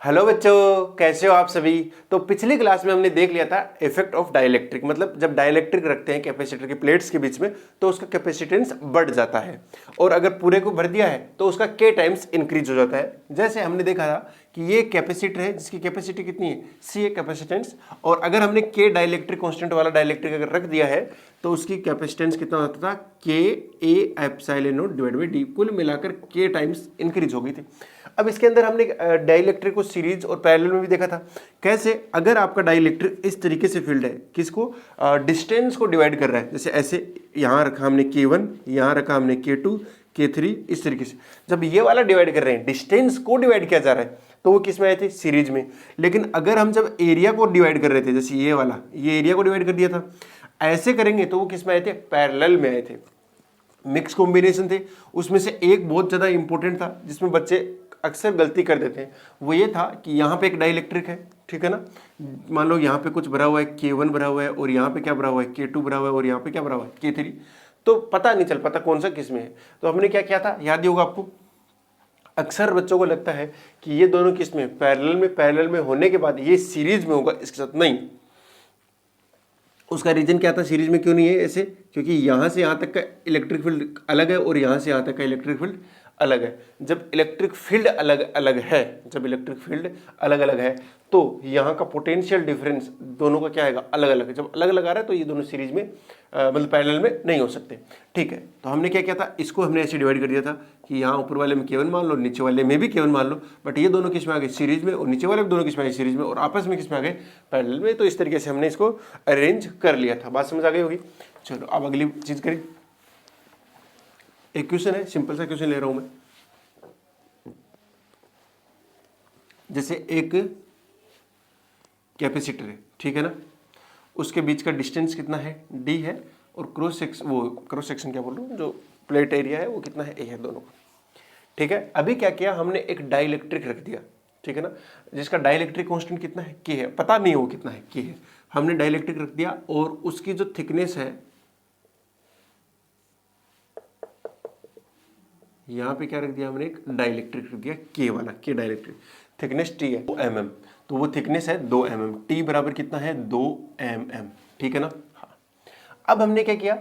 Hello बच्चों, कैसे हो आप सभी। तो पिछली क्लास में हमने देख लिया था इफेक्ट ऑफ डाइलेक्ट्रिक, मतलब जब डाइलेक्ट्रिक रखते हैं कैपेसिटर की प्लेट्स के बीच में तो उसका कैपेसिटेंस बढ़ जाता है, और अगर पूरे को भर दिया है तो उसका के टाइम्स इंक्रीज हो जाता है। जैसे हमने देखा था कि ये कैपेसिटर है जिसकी कैपेसिटी कितनी है, सी है कैपेसिटेंस, और अगर हमने के डाइलेक्ट्रिक कॉन्स्टेंट वाला डाइलेक्ट्रिक अगर रख दिया है तो उसकी कैपेसिटेंस कितना होता था, के A epsilon not divide by D, कुल मिलाकर के टाइम्स इंक्रीज हो गई थी। अब इसके अंदर हमने डाइलेक्ट्रिक को सीरीज और पैरेलल में भी देखा था। कैसे, अगर आपका डाइलेक्ट्रिक इस तरीके से फील्ड है, किसको, डिस्टेंस को डिवाइड कर रहा है, जैसे ऐसे यहाँ रखा हमने K1, यहाँ रखा हमने K2, K3, इस तरीके से जब ये वाला डिवाइड कर रहे हैं, डिस्टेंस को डिवाइड किया जा रहा है, तो वो किस में आए थे, सीरीज में। लेकिन अगर हम जब एरिया को डिवाइड कर रहे थे, जैसे ये वाला, ये एरिया को डिवाइड कर दिया था, ऐसे करेंगे तो वो किस में आए थे, पैरेलल में आए थे। मिक्स कॉम्बिनेशन थे। उसमें से एक बहुत ज़्यादा इंपॉर्टेंट था जिसमें बच्चे अक्सर गलती कर देते हैं, वो ये था कि यहाँ पे एक डाइलेक्ट्रिक है, ठीक है ना, मान लो यहाँ पे कुछ भरा हुआ है, K1 भरा हुआ है, और यहाँ पे क्या भरा हुआ है, K2 भरा हुआ है, और यहाँ पे क्या भरा हुआ है, K3, तो पता नहीं चल पाता कौन सा किस में है। तो हमने क्या किया था, याद ही होगा आपको। अक्सर बच्चों को लगता है कि ये दोनों किस में, पैरेलल में होने के बाद ये सीरीज में होगा, इसके साथ नहीं। उसका रीजन क्या था, सीरीज में क्यों नहीं है ऐसे, क्योंकि यहाँ से यहाँ तक का इलेक्ट्रिक फील्ड अलग है और यहाँ से यहाँ तक का इलेक्ट्रिक फील्ड अलग है। जब इलेक्ट्रिक फील्ड अलग अलग है, जब इलेक्ट्रिक फील्ड अलग अलग है तो यहाँ का पोटेंशियल डिफरेंस दोनों का क्या आएगा, अलग अलग है। जब अलग अलग आ रहा है तो ये दोनों सीरीज में मतलब पैरेलल में नहीं हो सकते, ठीक है। तो हमने क्या किया था, इसको हमने ऐसे डिवाइड कर दिया था कि यहाँ ऊपर वाले में K1 मान लो, नीचे वाले में भी K1 मान लो, बट ये दोनों किस में आ गए, सीरीज में, और नीचे वाले दोनों किस में आ गए, सीरीज में, और आपस में किस में आ गए, पैरेलल में। तो इस तरीके से हमने इसको अरेंज कर लिया था। बात समझ आ गई होगी। चलो अब अगली चीज करें। एक क्वेश्चन है, सिंपल सा क्वेश्चन ले रहा हूं मैं। जैसे एक कैपेसिटर है, ठीक है ना, उसके बीच का डिस्टेंस कितना है, d है, और क्रॉस सेक्शन क्या बोल रहा हूँ, जो प्लेट एरिया है वो कितना है, a है दोनों का, ठीक है। अभी क्या किया हमने, एक डाइलेक्ट्रिक रख दिया, ठीक है ना, जिसका डाइलेक्ट्रिक कांस्टेंट कितना है, k है, पता नहीं हो कितना है, k है। हमने डाइलेक्ट्रिक रख दिया और उसकी जो थिकनेस है, यहाँ पे क्या रख दिया हमने, एक डाइलेक्ट्रिक रख दिया, k वाला, k डाइलेक्ट्रिक, थिकनेस t है 2 mm, तो वो थिकनेस है 2 mm, t बराबर कितना है, 2 mm, ठीक है ना। हाँ, अब हमने क्या किया,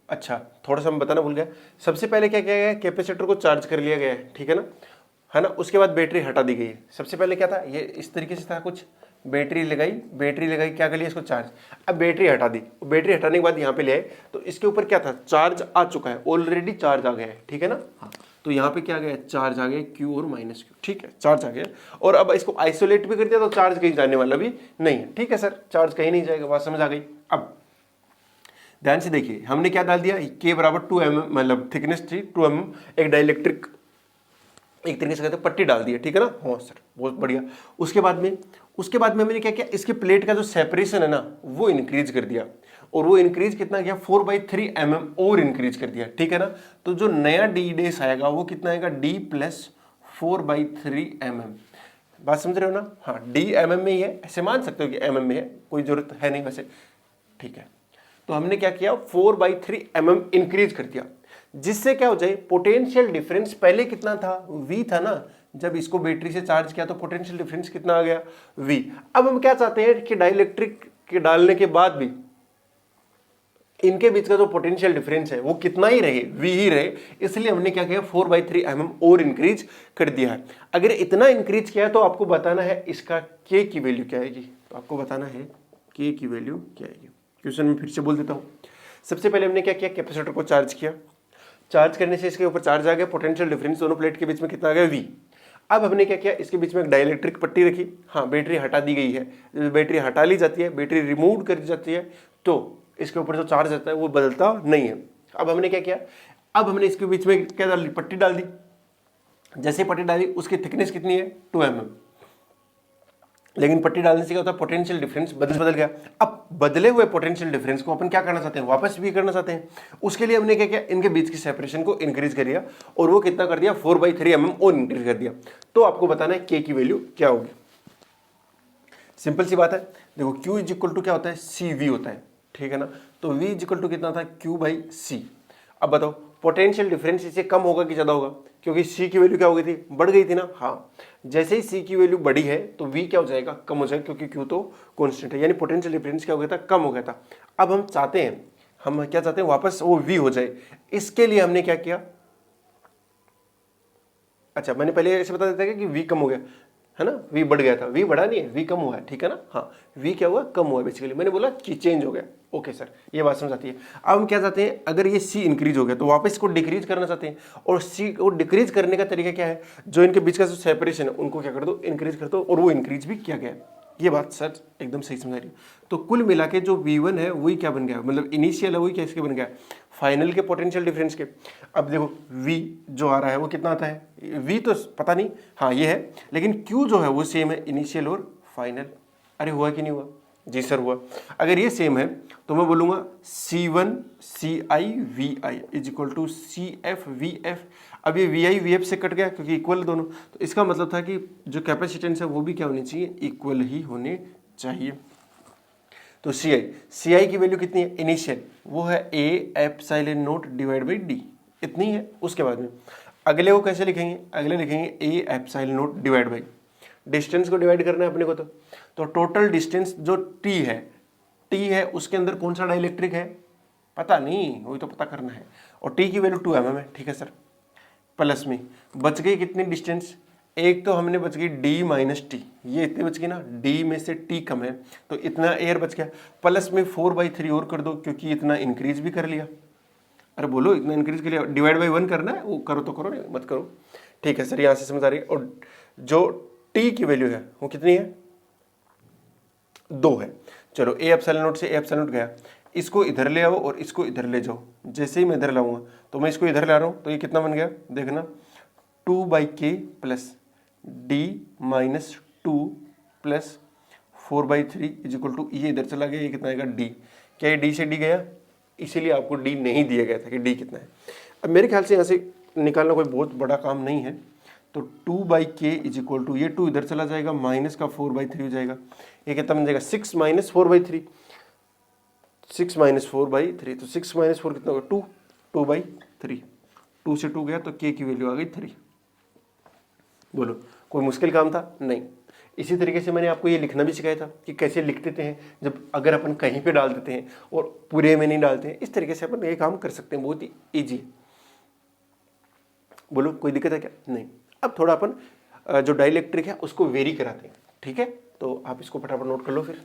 अच्छा थोड़ा सा मैं बताना भूल गया। सबसे पहले क्या किया गया, कैपेसिटर को चार्ज कर लिया गया है, ठीक है ना, उसके बाद बैटरी हटा दी गई है। सबसे पहले क्या था, ये इस तरीके से था कुछ, बैटरी लगाई, क्या कर लिया, इसको चार्ज। अब बैटरी हटा दी, बैटरी हटाने के बाद यहाँ पे ले आए तो इसके ऊपर क्या था, चार्ज आ चुका है, ऑलरेडी चार्ज आ गया है, ठीक है ना। हाँ, तो यहाँ पे क्या आ गया, चार्ज आ गया, Q और माइनस Q, ठीक है, चार्ज आ गया। और अब इसको आइसोलेट भी कर दिया तो चार्ज कहीं जाने वाला भी नहीं है, ठीक है सर, चार्ज कहीं नहीं जाएगा, बात समझ आ गई। अब ध्यान से देखिए, हमने क्या डाल दिया, K बराबर 2 mm, मतलब थिकनेस थी 2 mm, एक डाइलेक्ट्रिक एक तरीके से कहते हैं पट्टी डाल दी है, ठीक है ना। हाँ सर, बहुत बढ़िया। उसके बाद में हमने क्या किया, इसके प्लेट का जो सेपरेशन है ना वो इंक्रीज कर दिया, और वो इंक्रीज कितना किया, 4/3 mm और इंक्रीज कर दिया, ठीक है ना। तो जो नया डी डेस आएगा वो कितना आएगा, d प्लस 4/3 mm। बात समझ रहे हो ना। हाँ, d mm में ही है, ऐसे मान सकते हो कि mm में है, कोई जरूरत है नहीं वैसे, ठीक है। तो हमने क्या किया, 4/3 mm इंक्रीज कर दिया, जिससे क्या हो जाए, पोटेंशियल डिफरेंस पहले कितना था, V था ना, जब इसको बैटरी से चार्ज किया तो पोटेंशियल डिफरेंस कितना आ गया, V। अब हम क्या चाहते हैं कि डाइलेक्ट्रिक के डालने के बाद भी इनके बीच का जो पोटेंशियल डिफरेंस है वो कितना ही रहे, V ही रहे, इसलिए हमने क्या किया, 4/3 mm और इंक्रीज कर दिया है। अगर इतना इंक्रीज किया तो आपको बताना है इसका K की वैल्यू क्या आएगी, तो आपको बताना है K की वैल्यू क्या आएगी। क्वेश्चन में फिर से बोल देता हूँ। सबसे पहले हमने क्या किया, कैपेसिटर को चार्ज किया, चार्ज करने से इसके ऊपर चार्ज आ गया, पोटेंशियल डिफरेंस दोनों प्लेट के बीच में कितना आ गया, V। अब हमने क्या किया, इसके बीच में एक डाइलेक्ट्रिक पट्टी रखी, हाँ बैटरी हटा दी गई है, बैटरी हटा ली जाती है, बैटरी रिमूव कर दी जाती है, तो इसके ऊपर जो चार्ज आता है वो बदलता नहीं है। अब हमने क्या किया, अब हमने इसके बीच में क्या डाल दी, पट्टी डाल दी। जैसे पट्टी डाली उसकी थिकनेस कितनी है, 2 mm, लेकिन पट्टी डालने से क्या होता है, पोटेंशियल डिफरेंस बदल गया। अब बदले हुए पोटेंशियल डिफरेंस को अपन क्या करना चाहते हैं, वापस भी करना चाहते हैं। उसके लिए हमने क्या किया, इनके बीच की सेपरेशन को इंक्रीज कर दिया, और वो कितना कर दिया, 4/3 mm और इंक्रीज कर दिया। तो आपको बताना है K की वैल्यू क्या होगी। सिंपल सी बात है, देखो Q इज इक्वल टू क्या होता है, CV होता है, ठीक है ना। तो V इज इक्वल टू कितना था, Q/C। अब बताओ, पोटेंशियल डिफरेंस इससे कम होगा कि ज़्यादा होगा, क्योंकि सी की वैल्यू क्या हो गई थी, बढ़ गई थी ना। हाँ, जैसे ही सी की वैल्यू बढ़ी है तो वी क्या हो जाएगा, कम हो जाएगा, क्योंकि क्यू तो कॉन्स्टेंट है, यानी पोटेंशियल डिफरेंस क्या हो गया था, कम हो गया था। अब हम क्या चाहते हैं, वापस वो वी हो जाए। इसके लिए हमने क्या किया, अच्छा मैंने पहले ऐसे बता देता है कि वी कम हो गया है ना, वी बढ़ गया था, वी बढ़ा नहीं है, वी कम हुआ है, ठीक है ना। हाँ, वी क्या हुआ, कम हुआ बेसिकली, मैंने बोला कि चेंज हो गया। ओके सर, ये बात समझ आती है। अब हम क्या चाहते हैं, अगर ये सी इंक्रीज हो गया तो वापस इसको डिक्रीज करना चाहते हैं, और सी को डिक्रीज करने का तरीका क्या है, जो इनके बीच का जो सेपरेशन है उनको क्या कर दो, इंक्रीज कर दो, और वो इंक्रीज भी किया गया। ये बात सर एकदम सही समझा रही है। तो कुल मिला के जो V1 है वही क्या बन गया, मतलब इनिशियल है वही क्या इसके बन गया, फाइनल के पोटेंशियल डिफरेंस के। अब देखो V जो आ रहा है वो कितना आता है, V तो पता नहीं, हाँ ये है, लेकिन Q जो है वो सेम है इनिशियल और फाइनल। अरे हुआ कि नहीं हुआ, जी सर हुआ। अगर ये सेम है तो मैं बोलूँगा C1 CI VI is equal to CF VF। अब ये VI VF से कट गया क्योंकि इक्वल दोनों, तो इसका मतलब था कि जो कैपेसिटेंस है वो भी क्या होनी चाहिए, इक्वल ही होने चाहिए। तो CI की वैल्यू कितनी है इनिशियल, वो है A epsilon not divide by D, इतनी है। उसके बाद में अगले को कैसे लिखेंगे, अगले लिखेंगे A epsilon not divide by distance को डिवाइड करना है अपने को। तो टोटल डिस्टेंस जो T है उसके अंदर कौन सा डाइलेक्ट्रिक है पता नहीं, वही तो पता करना है, और T की वैल्यू 2 mm है, ठीक है सर। प्लस में बच गई कितनी डिस्टेंस, एक तो हमने बच गई D माइनस टी, ये इतनी बच गई ना, D में से T कम है तो इतना एयर बच गया, प्लस में 4/3 और कर दो क्योंकि इतना इंक्रीज भी कर लिया। अरे बोलो, इतना इंक्रीज कर लिया, डिवाइड बाई 1 करना है, वो करो तो करो, नहीं मत करो, ठीक है सर, यहाँ से समझ आ रही है। और जो T की वैल्यू है वो कितनी है, 2 है। चलो A एप्सिलॉन नॉट से A एप्सिलॉन नॉट गया, इसको इधर ले आओ और इसको इधर ले जाओ। जैसे ही मैं इधर लाऊंगा तो मैं इसको इधर ला रहा हूँ, तो ये कितना बन गया देखना, 2/k plus D minus 2 plus 4/3 is equal to, ये इधर चला गया, ये कितना आएगा D। क्या ये D से D गया, इसीलिए आपको D नहीं दिया गया था कि D कितना है। अब मेरे ख्याल से यहाँ से निकालना कोई बहुत बड़ा काम नहीं है, तो 2/k इज इक्वल टू, ये 2 इधर चला जाएगा, माइनस का 4/3 हो जाएगा, ये कितना बन जाएगा 6 माइनस 4/3, 6 माइनस 4/3, तो 6 माइनस 4 कितना होगा 2, 2/3, 2 से 2 गया तो k की वैल्यू आ गई 3। बोलो कोई मुश्किल काम था, नहीं। इसी तरीके से मैंने आपको ये लिखना भी सिखाया था कि कैसे लिख देते हैं जब अगर अपन कहीं पे डाल देते हैं और पूरे में नहीं डालते हैं, इस तरीके से अपन ये काम कर सकते हैं, बहुत ही ईजी है। बोलो कोई दिक्कत है क्या, नहीं। अब थोड़ा अपन जो डाइलेक्ट्रिक है उसको वेरी कराते हैं, ठीक है, तो आप इसको फटाफट नोट कर लो। फिर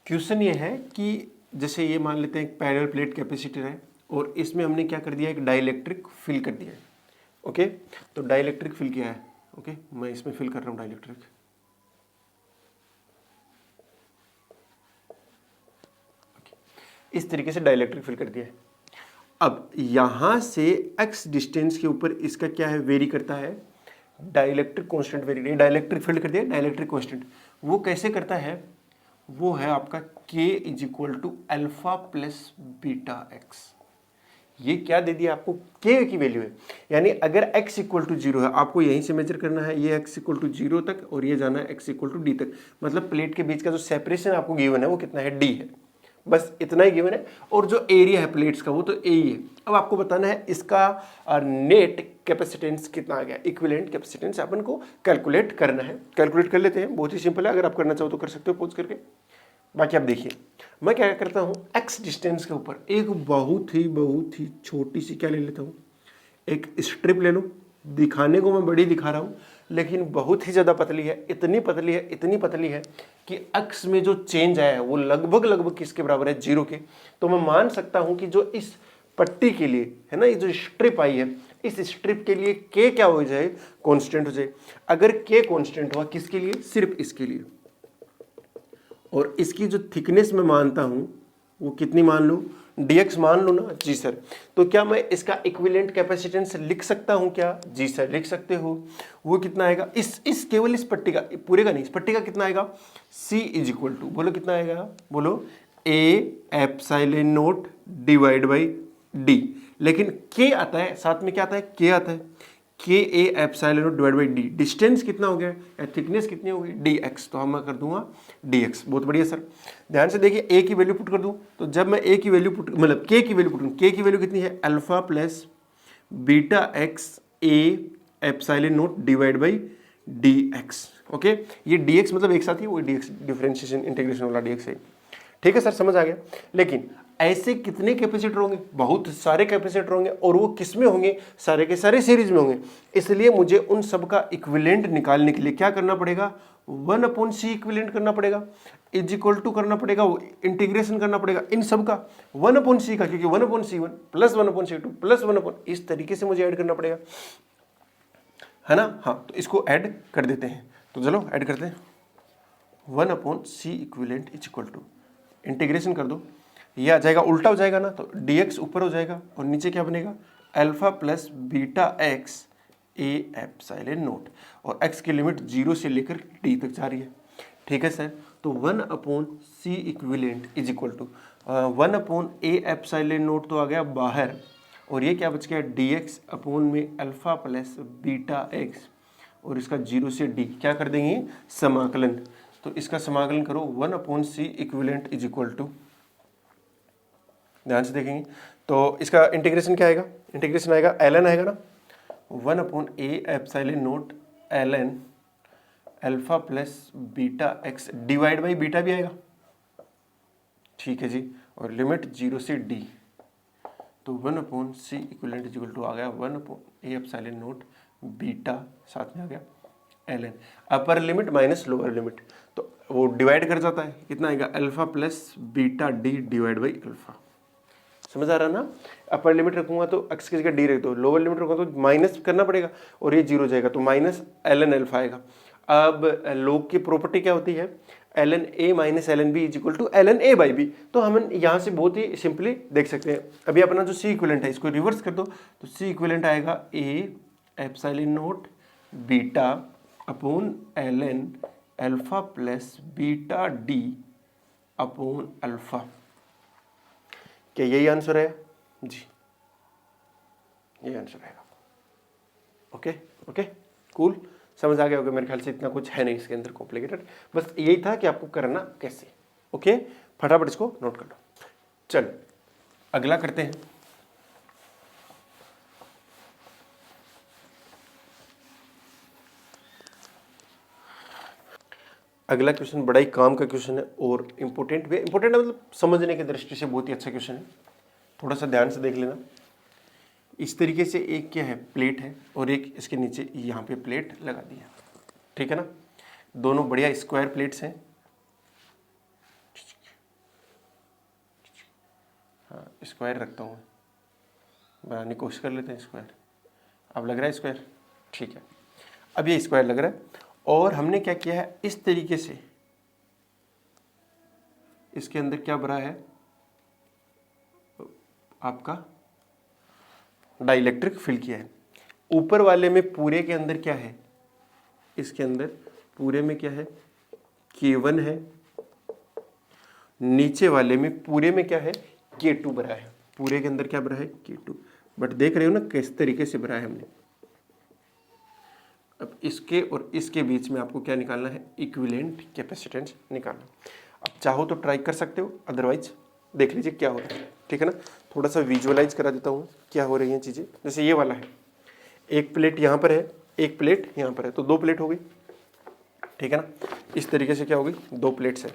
क्वेश्चन ये है कि जैसे ये मान लेते हैं एक पैरेलल प्लेट कैपेसिटर है और इसमें हमने क्या कर दिया, एक डाइलेक्ट्रिक फिल कर दिया है। ओके, तो डाइलेक्ट्रिक फिल किया है, ओके मैं इसमें फिल कर रहा हूँ डाइलेक्ट्रिक। इस तरीके से डाइलेक्ट्रिक फिल कर दिया है। अब यहां से x डिस्टेंस के ऊपर इसका क्या है, वेरी करता है, dielectric constant very, dielectric field कर दिया, डाइलेक्ट्रिक कांस्टेंट वो कैसे करता है, वो है आपका k is equal to alpha plus beta X. ये क्या दे दिया आपको, k की वैल्यू है, यानी अगर x इक्वल टू 0 है आपको यहीं से मेजर करना है, ये x इक्वल टू 0 तक और ये जाना है x इक्वल टू d तक, मतलब प्लेट के बीच का जो सेपरेशन आपको गिवन है वो कितना है, d है, बस इतना ही गिवन है। और जो एरिया है प्लेट्स का वो तो a ही है। अब आपको बताना है इसका नेट कैपेसिटेंस कितना आ गया, इक्विवेलेंट कैपेसिटेंस अपन को कैलकुलेट करना है। कैलकुलेट कर लेते हैं, बहुत ही सिंपल है, अगर आप करना चाहो तो कर सकते हो पॉज करके। बाकी आप देखिए मैं क्या करता हूँ, x डिस्टेंस के ऊपर एक बहुत ही छोटी सी क्या ले लेता हूँ, एक स्ट्रिप ले लो। दिखाने को मैं बड़ी दिखा रहा हूँ लेकिन बहुत ही ज़्यादा पतली है, इतनी पतली है कि अक्स में जो चेंज आया है वो लगभग किसके बराबर है, 0 के। तो मैं मान सकता हूँ कि जो इस पट्टी के लिए है ना, ये जो स्ट्रिप आई है, इस स्ट्रिप के लिए k क्या हो जाए, कांस्टेंट हो जाए। अगर k कांस्टेंट हुआ किसके लिए, सिर्फ इसके लिए, और इसकी जो थिकनेस मैं मानता हूं वो कितनी मान लूं, dx मान लो ना, जी सर। तो क्या मैं इसका इक्विवेलेंट कैपेसिटेंस लिख सकता हूं क्या, जी सर लिख सकते हो। वो कितना आएगा, इस केवल इस पट्टी का, पूरे का नहीं, इस पट्टी का कितना आएगा, c इज इक्वल टू, बोलो कितना आएगा, बोलो a epsilon not divide by d। लेकिन k आता है साथ में, क्या आता है, k आता है। के A epsilon not divide by D, distance कितना हो गया या थिकनेस कितनी होगी डी एक्स, तो हम मैं कर दूंगा डी एक्स। बहुत बढ़िया सर, ध्यान से देखिए ए की वैल्यू पुट कर दूं, तो जब मैं ए की वैल्यू पुट मतलब के की वैल्यू पुट करूँ, के की वैल्यू कितनी है alpha plus beta x A epsilon not divide by D x. Okay, ये डी एक्स मतलब एक साथ ही वो डी एक्स डिफरेंशिएशन इंटीग्रेशन वाला डी एक्स है। ठीक है सर, समझ आ गया। लेकिन ऐसे कितने कैपेसिटर होंगे, बहुत सारे कैपेसिटर होंगे, और वो किस में होंगे, सारे के सारे सीरीज में होंगे। इसलिए मुझे उन सब का इक्विवेलेंट निकालने के लिए क्या करना पड़ेगा, 1/c इक्विवेलेंट करना पड़ेगा, इज इक्वल टू करना पड़ेगा, इंटीग्रेशन करना पड़ेगा इन सब का 1/c का, क्योंकि 1/c1 प्लस 1/c2 प्लस 1/, इस तरीके से मुझे ऐड करना पड़ेगा, है ना। हाँ, तो इसको ऐड कर देते हैं, तो चलो ऐड करते हैं। 1/c equivalent is equal to, integration कर दो, ये आ जाएगा, उल्टा हो जाएगा ना, तो dx ऊपर हो जाएगा और नीचे क्या बनेगा alpha plus beta x A epsilon not, और x की लिमिट 0 से लेकर d तक जा रही है। ठीक है सर, तो 1/c equivalent is equal to 1/a epsilon naught तो आ गया बाहर, और ये क्या बच गया dx अपॉन में अल्फा प्लस बीटा एक्स, और इसका 0 से d क्या कर देंगे समाकलन, तो इसका समाकलन करो 1/c equivalent is equal to, ध्यान से देखेंगे तो इसका इंटीग्रेशन क्या आएगा, इंटीग्रेशन आएगा ln आएगा ना, 1/a epsilon not ln alpha plus beta x divide by beta भी आएगा। ठीक है जी, और लिमिट 0 से d, तो 1/c equivalent is equal to आ गया 1/a एप्सिलॉन नॉट बीटा, साथ में आ गया ln, upper limit minus lower limit, तो वो डिवाइड कर जाता है, कितना आएगा alpha plus beta D divide by alpha. समझ आ रहा ना, अपर लिमिट रखूंगा तो x की जगह d रख दो, लोअर लिमिट रखूंगा तो माइनस करना पड़ेगा, और ये 0 जाएगा तो माइनस ln अल्फा आएगा। अब लोग की प्रॉपर्टी क्या होती है, ln a minus ln b is equal to ln a by B, तो हम यहाँ से बहुत ही सिंपली देख सकते हैं। अभी अपना जो c इक्विवेलेंट है इसको रिवर्स कर दो, तो c इक्विवेलेंट आएगा a epsilon not beta upon ln alpha plus beta d upon alpha. क्या यही आंसर है जी, यही आंसर आएगा। ओके ओके कूल, समझ आ गया होगा मेरे ख्याल से, इतना कुछ है नहीं इसके अंदर कॉम्प्लिकेटेड, बस यही था कि आपको करना कैसे। ओके, फटाफट इसको नोट कर लो। चल अगला करते हैं। अगला क्वेश्चन बड़ा ही काम का क्वेश्चन है और इम्पोर्टेंट भी, इम्पोर्टेंट मतलब समझने की दृष्टि से बहुत ही अच्छा क्वेश्चन है, थोड़ा सा ध्यान से देख लेना। इस तरीके से एक क्या है प्लेट है, और एक इसके नीचे यहाँ पे प्लेट लगा दी है, ठीक है ना, दोनों बढ़िया स्क्वायर प्लेट्स हैं। हाँ स्क्वायर रखता हूँ, बनाने की कोशिश कर लेते हैं स्क्वायर। अब लग रहा है स्क्वायर, ठीक है, अब ये स्क्वायर लग रहा है, और हमने क्या किया है इस तरीके से इसके अंदर क्या भरा है आपका डाइलेक्ट्रिक फिल किया है। ऊपर वाले में पूरे के अंदर क्या है, इसके अंदर पूरे में क्या है K1 है, नीचे वाले में पूरे में क्या है K2 भरा है, पूरे के अंदर क्या भरा है K2। बट देख रहे हो ना किस तरीके से भरा है हमने। अब इसके और इसके बीच में आपको क्या निकालना है, इक्विवेलेंट कैपेसिटेंस निकालना। अब चाहो तो ट्राई कर सकते हो, अदरवाइज देख लीजिए क्या हो रहा है, ठीक है ना। थोड़ा सा विजुअलाइज करा देता हूँ क्या हो रही हैं चीज़ें। जैसे ये वाला है, एक प्लेट यहाँ पर है, एक प्लेट यहाँ पर है, तो दो प्लेट हो गई, ठीक है ना। इस तरीके से क्या हो गई, दो प्लेट्स है,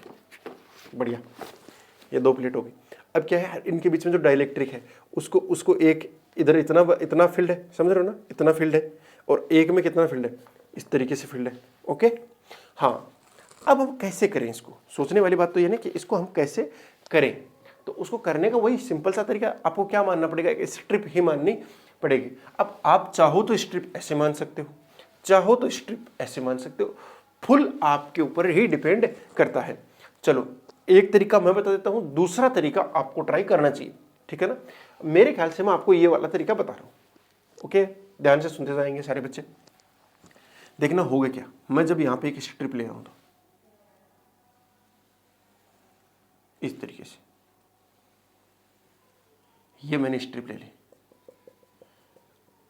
बढ़िया, ये दो प्लेट हो गई। अब क्या है इनके बीच में जो डाइलेक्ट्रिक है उसको एक इधर इतना फील्ड है, समझ रहे हो ना, इतना फील्ड है, और एक में कितना फील्ड है, इस तरीके से फील्ड है। ओके हाँ, अब हम कैसे करें इसको, सोचने वाली बात तो ये ना कि इसको हम कैसे करें। तो उसको करने का वही सिंपल सा तरीका, आपको क्या मानना पड़ेगा, एक स्ट्रिप ही माननी पड़ेगी। अब आप चाहो तो स्ट्रिप ऐसे मान सकते हो, चाहो तो स्ट्रिप ऐसे मान सकते हो, फुल आपके ऊपर ही डिपेंड करता है। चलो एक तरीका मैं बता देता हूं, दूसरा तरीका आपको ट्राई करना चाहिए, ठीक है ना। मेरे ख्याल से मैं आपको ये वाला तरीका बता रहा हूं। ओके ध्यान से सुनते जाएंगे सारे बच्चे। देखना होगा क्या, मैं जब यहां पे एक स्ट्रिप ले रहा हूं तो इस तरीके से ये मैंने स्ट्रिप ले ली,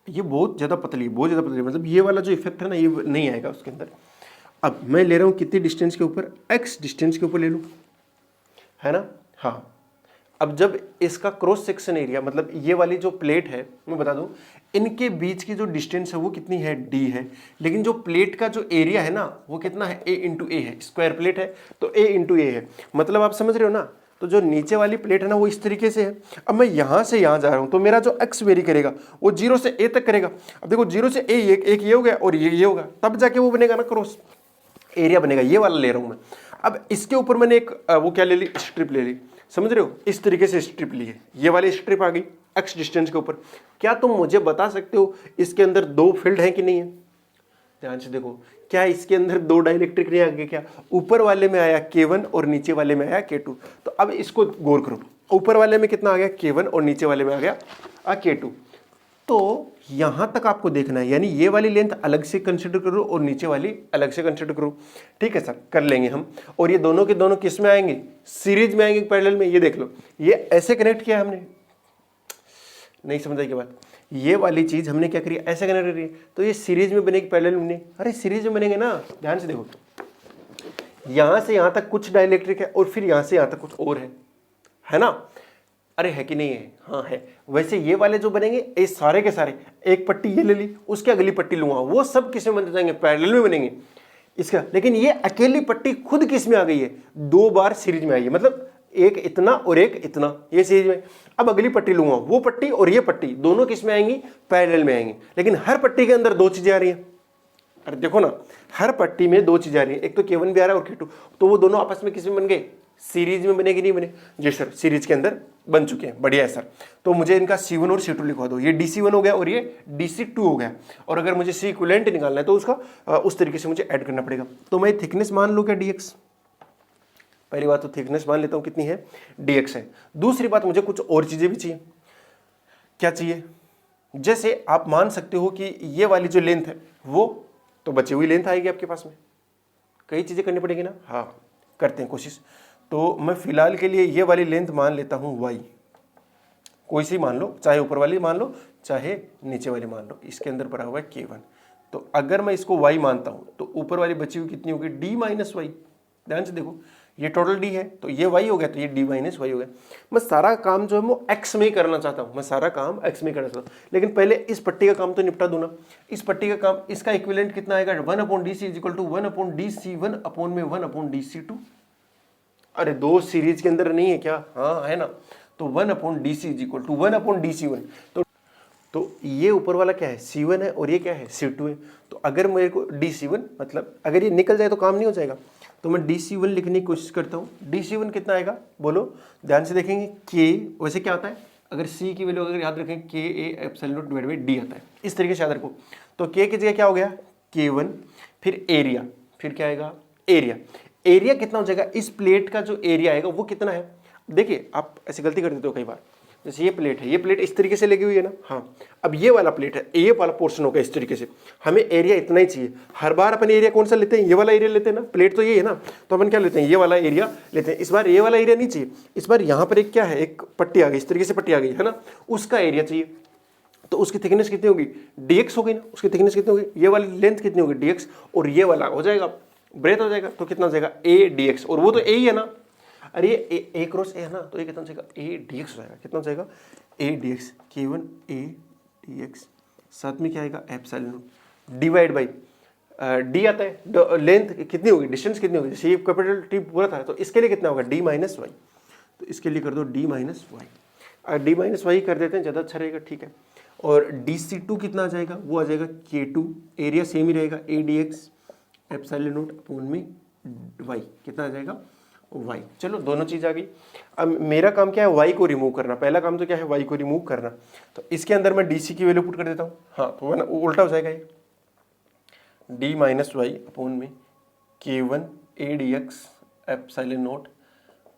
ये बहुत ज़्यादा पतली है, बहुत ज़्यादा पतली है, मतलब ये वाला जो इफेक्ट है ना ये नहीं आएगा उसके अंदर। अब मैं ले रहा हूँ कितनी डिस्टेंस के ऊपर, x डिस्टेंस के ऊपर ले लूँ, है ना। हाँ, अब जब इसका क्रॉस सेक्शन एरिया, मतलब ये वाली जो प्लेट है, मैं बता दूं इनके बीच की जो डिस्टेंस है वो कितनी है, d है, लेकिन जो प्लेट का जो एरिया है ना वो कितना है, a इंटू ए है, स्क्वायर प्लेट है तो a इंटू ए है, मतलब आप समझ रहे हो ना। तो जो नीचे वाली प्लेट है ना वो इस तरीके से है। अब मैं यहाँ से यहाँ जा रहा हूँ तो मेरा जो x वेरी करेगा वो 0 से a तक करेगा। अब देखो 0 से a एक ये हो गया और ये होगा, तब जाके वो बनेगा ना क्रॉस एरिया बनेगा, ये वाला ले रहा हूँ मैं। अब इसके ऊपर मैंने एक वो क्या ले ली, स्ट्रिप ले ली, समझ रहे हो, इस तरीके से स्ट्रिप ली है, ये वाली स्ट्रिप आ गई x डिस्टेंस के ऊपर। क्या तुम मुझे बता सकते हो इसके अंदर दो फील्ड है कि नहीं है, ध्यान से देखो, क्या इसके अंदर दो डाइलेक्ट्रिक नहीं आ गए, क्या ऊपर वाले में आया K1 और नीचे वाले में आया K2। तो अब इसको गौर करो, ऊपर वाले में कितना आ गया K1 और नीचे वाले में आ गया K2। तो यहां तक आपको देखना है, यानी ये वाली लेंथ अलग से कंसिडर करो और नीचे वाली अलग से कंसिडर करो। ठीक है सर, कर लेंगे हम। और ये दोनों के दोनों किस में आएंगे, सीरीज में आएंगे, पैरेलल में। ये देख लो, ये ऐसे कनेक्ट किया हमने, नहीं समझ आई की बात, ये वाली चीज हमने क्या करी, ऐसे कनेक्ट करी, तो ये सीरीज में बनेगी पैरेलल में बनेगी, अरे सीरीज में बनेंगे ना। ध्यान से देखो, यहां से यहां तक कुछ डाइलेक्ट्रिक है और फिर यहां से यहां तक कुछ और है ना। अरे है कि नहीं है, हाँ है। वैसे ये वाले जो बनेंगे ये सारे के सारे, एक पट्टी ये ले ली, उसके अगली पट्टी लूंगा, वो सब किस में बन जाएंगे, पैरेलल में बनेंगे इसका। लेकिन ये अकेली पट्टी खुद किस में आ गई है, दो बार सीरीज में आई है, मतलब एक इतना और एक इतना, ये सीरीज में। अब अगली पट्टी लूंगा, वो पट्टी और ये पट्टी दोनों किस में आएंगी, पैरेलल में आएंगी। लेकिन हर पट्टी के अंदर दो चीजें आ रही हैं, अरे देखो ना, हर पट्टी में दो चीजें आ रही हैं, एक तो K1 भी आ रहा है और K2, तो वो दोनों आपस में किस में बन गए, सीरीज में बनेगी नहीं बने। जी सर, सीरीज के अंदर बन चुके हैं, बढ़िया है सर। तो मुझे इनका C1 और C2 लिखवा दो, ये DC1 हो गया और ये DC2 हो गया। और अगर मुझे C इक्विवेलेंट निकालना है तो उसका उस तरीके से मुझे ऐड करना पड़ेगा। तो मैं थिकनेस मान लूँ क्या, dx, पहली बात तो थिकनेस मान लेता हूँ कितनी है, dx है। दूसरी बात, मुझे कुछ और चीजें भी चाहिए। क्या चाहिए, जैसे आप मान सकते हो कि ये वाली जो लेंथ है वो तो बची हुई लेंथ आएगी आपके पास में, कई चीजें करनी पड़ेगी ना। हाँ, करते हैं कोशिश। तो मैं फिलहाल के लिए ये वाली लेंथ मान लेता हूं y, कोई सी मान लो, चाहे ऊपर वाली मान लो चाहे नीचे वाली मान लो, इसके अंदर पड़ा हुआ है K1। तो अगर मैं इसको y मानता हूं तो ऊपर वाली बची हुई कितनी होगी, d माइनस वाई। ध्यान से देखो, ये टोटल d है तो ये y हो गया, तो ये d माइनस वाई हो गया। मैं सारा काम जो है वो x में ही करना चाहता हूं, मैं सारा काम x में करना चाहता हूं, लेकिन पहले इस पट्टी का काम तो निपटा दूं ना। इस पट्टी का काम, इसका इक्विवेलेंट कितना आएगा, 1/DC is equal to 1/DC1 upon में 1/DC2। अरे दो सीरीज के अंदर नहीं है क्या, हाँ है ना। तो 1/DC is equal to 1/DC1। तो ये ऊपर वाला क्या है, C1 है और ये क्या है, C2 है। तो अगर मेरे को DC1, मतलब अगर ये निकल जाए तो काम नहीं हो जाएगा, तो मैं DC1 लिखने की कोशिश करता हूँ। DC1 कितना आएगा बोलो, ध्यान से देखेंगे, K वैसे क्या आता है, अगर C की वैल्यू अगर याद रखें KA epsilon not divided by D आता है, इस तरीके से याद रखो। तो K की जगह क्या हो गया, K1, फिर एरिया, फिर क्या आएगा, एरिया। एरिया कितना हो जाएगा, इस प्लेट का जो एरिया आएगा वो कितना है। देखिए आप ऐसे गलती कर देते हो कई बार, जैसे ये प्लेट है, ये प्लेट इस तरीके से लगी हुई है ना, हाँ। अब ये वाला प्लेट है, ये वाला पोर्शन होगा इस तरीके से, हमें एरिया इतना ही चाहिए। हर बार अपन एरिया कौन सा लेते हैं, ये वाला एरिया लेते हैं ना, प्लेट तो ये है ना, तो अपन क्या लेते हैं, ये वाला एरिया लेते हैं। इस बार ये वाला एरिया नहीं चाहिए, इस बार यहाँ पर एक क्या है, एक पट्टी आ गई, इस तरीके से पट्टी आ गई है ना, उसका एरिया चाहिए। तो उसकी थिकनेस कितनी होगी, dx हो गई ना, उसकी थिकनेस कितनी होगी, ये वाली लेंथ कितनी होगी, dx, और ये वाला हो जाएगा ब्रेथ हो जाएगा, तो कितना हो जाएगा, a dx, और वो तो a ही है ना। अरे ये a क्रॉस a है ना, तो ये कितना हो जाएगा, a dx हो जाएगा, कितना हो जाएगा, a dx, K1 a dx, साथ में क्या आएगा, epsilon not divide by d आता है, लेंथ कितनी होगी, डिस्टेंस कितनी होगी, जैसे ये कैपिटल T पूरा था, तो इसके लिए कितना होगा, d माइनस वाई। तो इसके लिए कर दो d minus Y, d minus Y कर देते हैं, ज़्यादा अच्छा रहेगा, ठीक है। और DC2 कितना आ जाएगा, वो आ जाएगा K2, एरिया सेम ही रहेगा, a dx epsilon not upon में y, कितना आ जाएगा, y। चलो दोनों चीज आ गई। अब मेरा काम क्या है, y को रिमूव करना, पहला काम तो क्या है, y को रिमूव करना। तो इसके अंदर मैं DC की वैल्यू पुट कर देता हूँ, हाँ, तो वह उल्टा हो जाएगा, ये d माइनस वाई अपॉन में K1 a dx epsilon not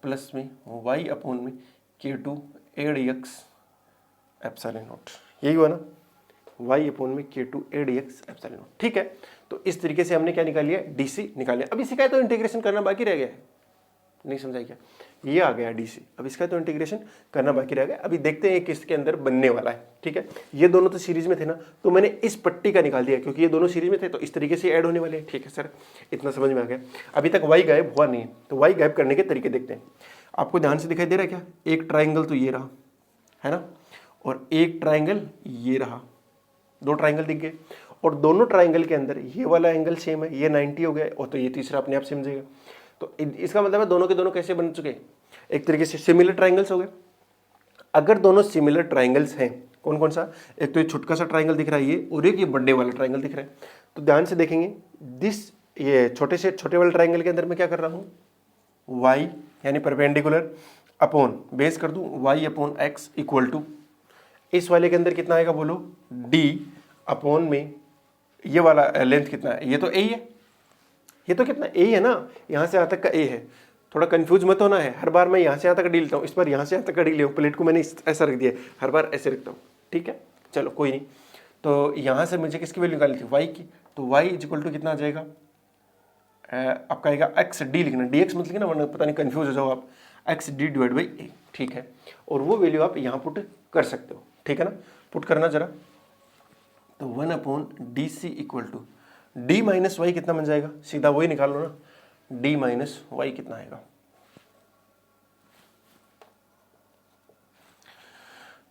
plus में y अपॉन में K2 a dx epsilon not, यही हुआ ना, y अपॉन में K2 a dx epsilon not, ठीक है। तो इस तरीके से हमने क्या निकाल लिया, DC निकाल लिया। अब इसी का तो इंटीग्रेशन करना बाकी रह गया है, नहीं समझाई क्या? ये आ गया DC। अब इसका तो इंटीग्रेशन करना बाकी रह गया। अभी देखते हैं किसके अंदर बनने वाला है। ठीक है, ये दोनों तो सीरीज में थे ना, तो मैंने इस पट्टी का निकाल दिया क्योंकि ये दोनों सीरीज में थे, तो इस तरीके से ऐड होने वाले हैं। ठीक है सर, इतना समझ में आ गया। अभी तक y गायब हुआ नहीं है, तो y गायब करने के तरीके देखते हैं। आपको ध्यान से दिखाई दे रहा है क्या? एक ट्राइंगल तो ये रहा है ना, और एक ट्राइंगल ये रहा, दो ट्राइंगल दिख गए, और दोनों ट्राइंगल के अंदर ये वाला एंगल सेम है, ये 90 हो गया, और तो ये तीसरा अपने आप समझेगा। तो इसका मतलब है दोनों के दोनों कैसे बन चुके? एक तरीके से सिमिलर ट्राइंगल्स हो गए। अगर दोनों सिमिलर ट्राइंगल्स हैं, कौन कौन सा? एक तो ये छोटा सा ट्राइंगल दिख रहा है ये, और एक ये बड़े वाला ट्राइंगल दिख रहा है। तो ध्यान से देखेंगे, ये छोटे से छोटे वाले ट्राइंगल के अंदर मैं क्या कर रहा हूँ? y यानी परपेंडिकुलर अपॉन बेस कर दूं y upon X equal to, इस वाले के अंदर कितना आएगा बोलो? d अपॉन में ये वाला लेंथ कितना है? ये तो a है, ये तो कितना a है ना, यहाँ से यहाँ तक का a है। थोड़ा कंफ्यूज मत होना है, हर बार मैं यहाँ से यहाँ तक डी लेता हूँ, इस बार यहाँ से यहाँ तक का डी ले, प्लेट को मैंने ऐसा रख दिया, हर बार ऐसे रखता हूँ। ठीक है, चलो कोई नहीं। तो यहाँ से मुझे किसकी वैल्यू निकालनी थी? y की। तो y इक्वल टू कितना आ जाएगा? आपका आएगा एक्स डी लिखना, डी एक्स मत लिखना वरना पता नहीं कंफ्यूज हो जाओ आप, एक्स डी डिवाइड बाई ए। ठीक है, और वो वैल्यू आप यहाँ पुट कर सकते हो। ठीक है ना, पुट करना जरा। तो 1 upon D C equal to D minus Y कितना बन जाएगा? सीधा वही निकाल लो ना, डी माइनस वाई कितना आएगा?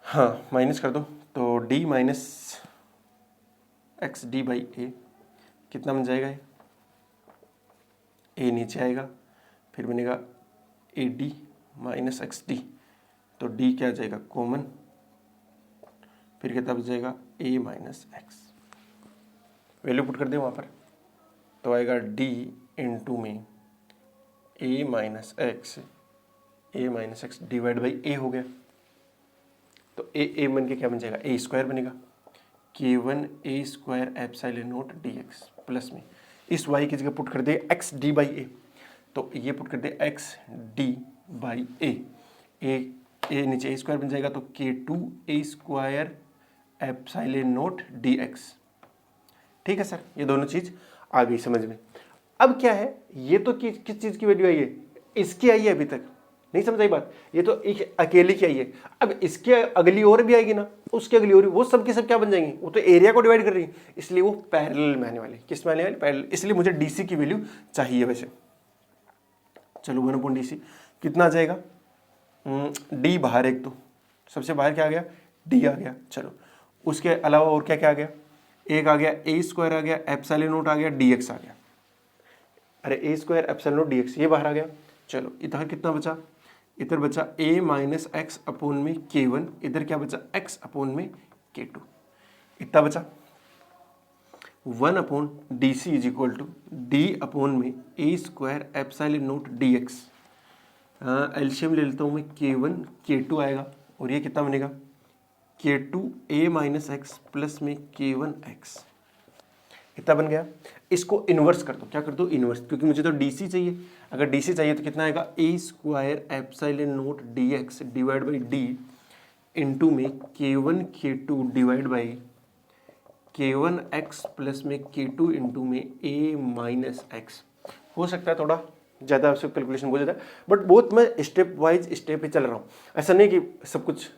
हाँ माइनस कर दो, तो d minus x d by a कितना बन जाएगा? ए नीचे आएगा, फिर बनेगा a d minus x d, तो डी क्या आ जाएगा? कॉमन, फिर कितना बच जाएगा? A minus x. Value put कर दे वहाँ पर, तो आएगा डी इंटू में a minus x divide by a हो गया। तो ए बन के क्या बन जाएगा? ए स्क्वायर बनेगा, K1 A square epsilon not D x plus में इस y की जगह पुट कर दे एक्स डी बाई ए, तो ये पुट कर दे एक्स डी बाई ए नीचे ए स्क्वायर बन जाएगा, तो K2 A square epsilon not D x. ठीक है सर, ये दोनों चीज आ गई समझ में। अब क्या है, ये तो किस चीज की वैल्यू आई है? इसकी आई है, अभी तक नहीं समझ आई बात। ये तो एक अकेली की आई है, अब इसके अगली और भी आएगी ना, उसके अगली और भी, वो सब की सब क्या बन जाएंगी? वो तो एरिया को डिवाइड कर रही है, इसलिए वो पैरेलल में आने वाले। किस में आने वाले? पैरेलल। इसलिए मुझे डीसी की वैल्यू चाहिए वैसे। चलो 1 अपॉन डीसी कितना आ जाएगा? डी बाहर, एक तो सबसे बाहर क्या आ गया? डी आ गया। चलो उसके अलावा और क्या क्या आ गया? एक आ गया ए स्क्वायर आ गया, एप्सिलॉन नॉट आ गया, डी एक्स आ गया। अरे a square epsilon not D x ये बाहर आ गया। चलो इधर कितना बचा? इधर बचा a माइनस एक्स अपॉन में K1, इधर क्या बचा? x अपॉन में K2, इतना बचा। 1 upon D C is equal to d upon में a square epsilon not D x. LCM ले लेता हूँ मैं, K1 K2 आएगा, और ये कितना बनेगा? K2 a minus x plus में K1 x, इतना बन गया। इसको इन्वर्स कर दो, क्या कर दो? इन्वर्स, क्योंकि मुझे तो डीसी चाहिए। अगर डीसी चाहिए तो कितना आएगा? A square epsilon not D x divide by d into में K1 K2 divide by K1 x plus में K2 इंटू में a माइनस एक्स। हो सकता है थोड़ा ज़्यादा आपसे कैलकुलेशन बहुत ज़्यादा, बट बहुत मैं स्टेप वाइज स्टेप ही चल रहा हूँ, ऐसा नहीं कि सब कुछ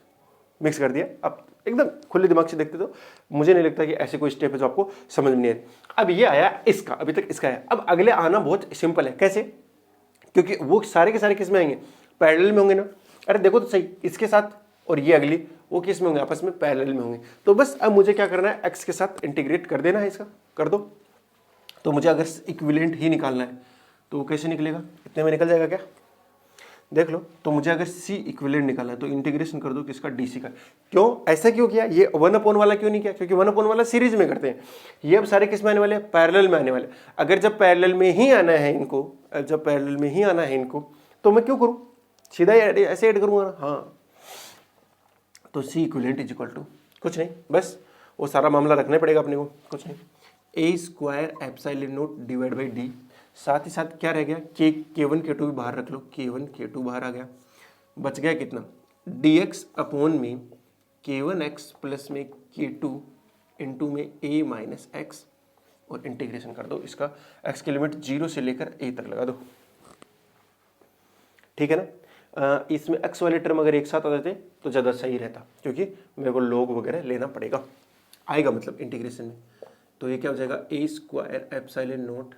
मिक्स कर दिया। आप एकदम खुले दिमाग से देखते तो मुझे नहीं लगता कि ऐसे कोई स्टेप है जो आपको समझ में नहीं आ रही। अब ये आया इसका, अभी तक इसका है। अब अगले आना बहुत सिंपल है। कैसे? क्योंकि वो सारे के सारे किस में आएंगे? पैरेलल में होंगे ना। अरे देखो तो सही, इसके साथ और ये अगली वो किस में होंगे? आपस में पैरेलल में होंगे। तो बस अब मुझे क्या करना है? एक्स के साथ इंटीग्रेट कर देना है, इसका कर दो। तो मुझे अगर इक्विवेलेंट ही निकालना है तो वो कैसे निकलेगा? इतने में निकल जाएगा क्या? देख लो। तो मुझे अगर C इक्विवेलेंट निकालना है तो इंटीग्रेशन कर दो किसका? DC का। क्यों ऐसा क्यों किया? ये 1 अपॉन वाला क्यों नहीं किया? क्योंकि 1 अपॉन वाला सीरीज में करते हैं, ये अब सारे किस में आने वाले हैं? पैरेलल में आने वाले। अगर जब पैरेलल में ही आना है इनको, जब पैरेलल में ही आना है इनको, तो मैं क्यों करूं? सीधा ऐसे ऐड करूंगा ना। हाँ, तो C equivalent is equal to कुछ नहीं, बस वो सारा मामला रखना पड़ेगा अपने को, कुछ नहीं, a square epsilon not divide by d. साथ ही साथ क्या रह गया? K1 K2 भी बाहर रख लो, K1 K2 बाहर आ गया, बच गया कितना? dx अपॉन में K1 x प्लस में K2 इंटू में a माइनस एक्स, और इंटीग्रेशन कर दो इसका। x की लिमिट 0 से लेकर a तक लगा दो। ठीक है ना। इसमें एक्स वाले टर्म अगर एक साथ आ जाते तो ज़्यादा सही रहता, क्योंकि मेरे को लॉग वगैरह लेना पड़ेगा, आएगा मतलब इंटीग्रेशन में। तो ये क्या हो जाएगा, ए स्क्वायर एप्सिलॉन नॉट,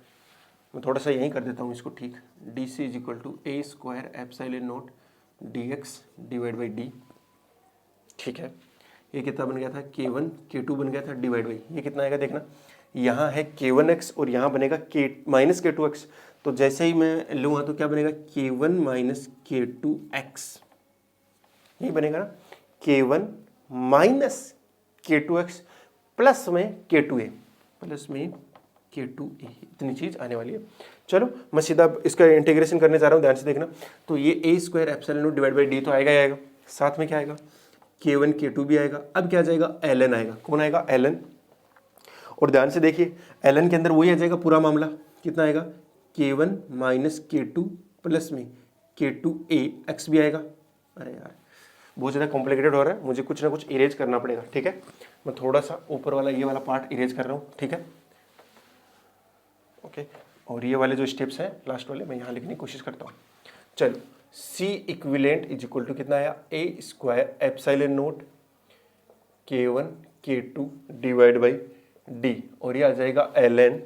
मैं थोड़ा सा यहीं कर देता हूँ इसको ठीक, D C is equal to A square epsilon not D x divide by D. ठीक है, ये कितना बन गया था, K1 K2 बन गया था डिवाइड बाई, ये कितना आएगा देखना, यहाँ है K1x और यहाँ बनेगा K माइनस K2x। तो जैसे ही मैं लूँगा तो क्या बनेगा, K1 माइनस K2x, यही बनेगा ना, K1 माइनस K2x प्लस में K2a, प्लस में K2a, इतनी चीज आने वाली है। चलो मैं सीधा इसका इंटीग्रेशन करने जा रहा हूँ, ध्यान से देखना। तो ये a square epsilon not divide by d तो आएगा ही आएगा, साथ में क्या आएगा, K1 K2 भी आएगा। अब क्या आ जाएगा, ln आएगा, कौन आएगा, ln। और ध्यान से देखिए ln के अंदर वही आ जाएगा पूरा मामला, कितना आएगा, K1 माइनस K2 प्लस में K2a x भी आएगा। अरे यार बहुत ज़्यादा कॉम्प्लिकेटेड हो रहा है, मुझे कुछ ना कुछ इरेज करना पड़ेगा, ठीक है। मैं थोड़ा सा ऊपर वाला ये वाला पार्ट इरेज कर रहा हूँ, ठीक है, ओके। और ये वाले जो स्टेप्स हैं लास्ट वाले मैं यहाँ लिखने की कोशिश करता हूँ। चलो C equivalent is equal to कितना आया, a square epsilon not K1 K2 divide by d, और ये आ जाएगा ln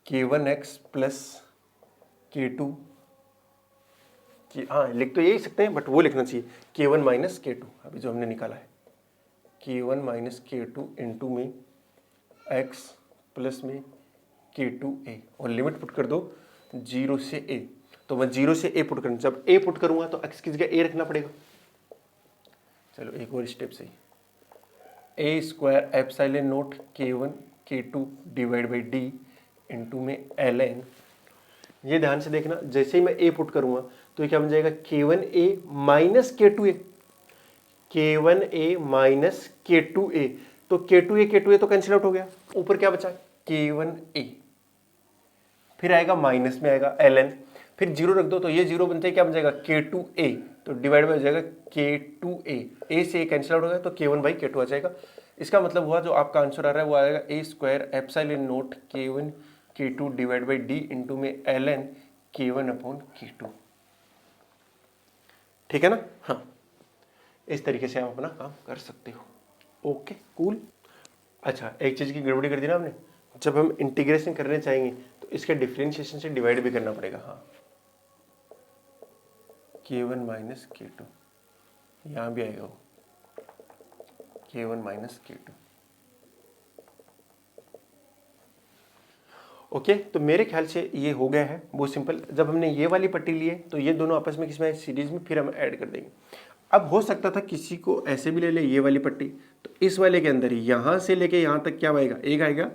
K1x प्लस K2, हाँ लिख तो यही सकते हैं बट वो लिखना चाहिए K1 माइनस K2, अभी जो हमने निकाला है K1 माइनस K2 इंटू में x प्लस में K2a, और लिमिट पुट कर दो 0 से a। तो मैं 0 से a पुट करूँ, जब a पुट करूंगा तो x की जगह a रखना पड़ेगा। चलो एक और स्टेप से, a square epsilon not K1 K2 divide by d into में ln, ये ध्यान से देखना, जैसे ही मैं a पुट करूंगा तो ये क्या बन जाएगा, K1a minus K2a, K1a minus K2a, तो K2a तो कैंसिल आउट हो गया, ऊपर क्या बचा, K1a, फिर आएगा माइनस में आएगा ln, फिर जीरो रख दो तो ये जीरो बनते क्या बन जाएगा, K2a, तो डिवाइड हो जाएगा K2a, a से a कैंसिल आउट हो गया तो K1 बाई K2 आ जाएगा। इसका मतलब हुआ जो आपका आंसर आ रहा है वो आएगा a square epsilon not K1 K2 divide by d into में ln K1 अपॉन K2, ठीक है ना। हाँ इस तरीके से आप अपना काम कर सकते हो, ओके कूल। अच्छा एक चीज़ की गड़बड़ी कर दी ना आपने, जब हम इंटीग्रेशन करने चाहेंगे तो इसके डिफरेंशिएशन से डिवाइड भी करना पड़ेगा। हाँ K1 माइनस K2, यहाँ भी आएगा वो K1 माइनस K2, ओके। तो मेरे ख्याल से ये हो गया है बहुत सिंपल। जब हमने ये वाली पट्टी ली है तो ये दोनों आपस में किसमें सीरीज में, फिर हम ऐड कर देंगे। अब हो सकता था किसी को ऐसे भी ले ले ये वाली पट्टी, तो इस वाले के अंदर यहाँ से लेके यहाँ तक क्या आएगा, एक आएगा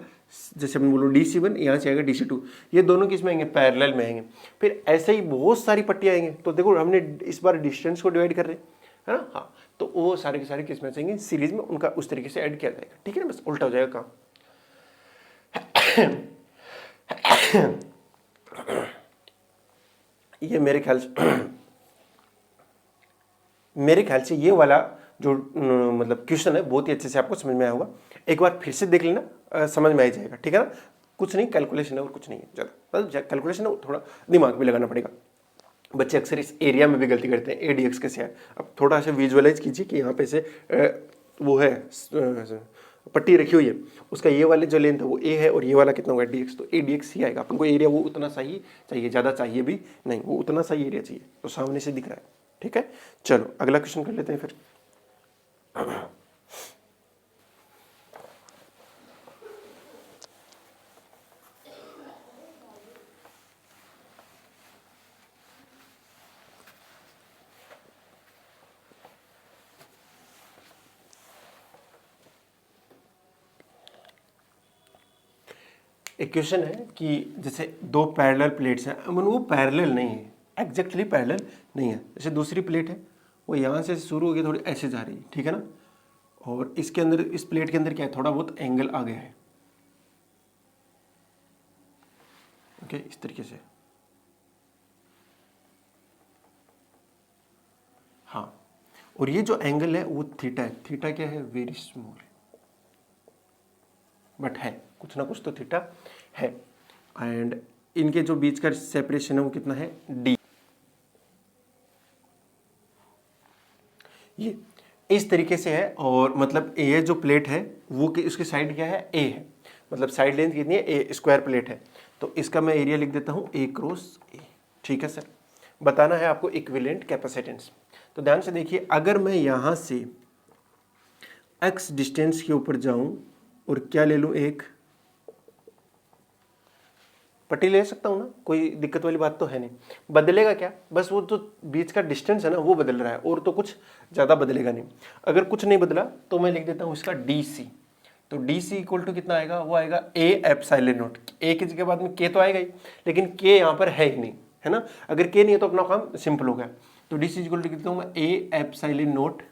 जैसे हम बोलो DC1, यहाँ से आएगा DC2, ये दोनों किस में आएंगे, पैरेलल में आएंगे। फिर ऐसे ही बहुत सारी पट्टियाँ आएंगे, तो देखो हमने इस बार डिस्टेंस को डिवाइड कर रहे हैं ना, हाँ, तो वो सारे के सारे किस में आएंगे, सीरीज में, उनका उस तरीके से ऐड किया जाएगा, ठीक है ना, बस उल्टा हो जाएगा काम। ये मेरे ख्याल से ये वाला जो मतलब क्वेश्चन है बहुत ही अच्छे से आपको समझ में आया होगा। एक बार फिर से देख लेना, समझ में आ जाएगा, ठीक है ना। कुछ नहीं, कैलकुलेशन है और कुछ नहीं है, ज़्यादा बस कैलकुलेशन है, थोड़ा दिमाग भी लगाना पड़ेगा। बच्चे अक्सर इस एरिया में भी गलती करते हैं, ADX कैसे है। अब थोड़ा सा विजुअलाइज कीजिए कि यहाँ पे से वो है पट्टी रखी हुई है, उसका ये वाले जो लेंथ है वो A है और ये वाला कितना होगा DX, तो ADX ही आएगा। अपन को एरिया वो उतना सही चाहिए, ज़्यादा चाहिए भी नहीं, वो उतना सही एरिया चाहिए, तो सामने से दिख रहा है, ठीक है। चलो अगला क्वेश्चन कर लेते हैं फिर। एक क्वेश्चन है कि जैसे दो पैरेलल प्लेट्स हैं, अमन वो पैरेलल नहीं है, एग्जैक्टली पैरेलल नहीं है। जैसे दूसरी प्लेट है वो यहाँ से शुरू हो गई, थोड़ी ऐसे जा रही है, ठीक है ना, और इसके अंदर, इस प्लेट के अंदर क्या है, थोड़ा बहुत एंगल आ गया है, ओके, इस तरीके से। हाँ, और ये जो एंगल है वो थीटा है। थीटा क्या है, वेरी स्मॉल, बट है कुछ ना कुछ तो थीटा है। एंड इनके जो बीच का सेपरेशन है वो कितना है, D। ये इस तरीके से है, और मतलब ये जो प्लेट है वो उसकी साइड क्या है, ए है, मतलब साइड लेंथ कितनी है, ए स्क्वायर प्लेट है। तो इसका मैं एरिया लिख देता हूँ ए क्रॉस ए। ठीक है सर, बताना है आपको इक्विवेलेंट कैपेसिटेंस। तो ध्यान से देखिए, अगर मैं यहाँ से x डिस्टेंस के ऊपर जाऊं और क्या ले लूं, एक पट्टी ले सकता हूं ना, कोई दिक्कत वाली बात तो है नहीं। बदलेगा क्या, बस वो तो बीच का डिस्टेंस है ना वो बदल रहा है, और तो कुछ ज़्यादा बदलेगा नहीं। अगर कुछ नहीं बदला तो मैं लिख देता हूं इसका DC। तो DC इक्वल टू कितना आएगा, वो आएगा A एप्सिलॉन नॉट। ए की जगह बाद में K तो आएगा ही, लेकिन K यहाँ पर है ही नहीं, है ना। अगर K नहीं है तो अपना काम सिंपल हो गया। तो DC इक्वल टू कितना हूँ मैं, A epsilon not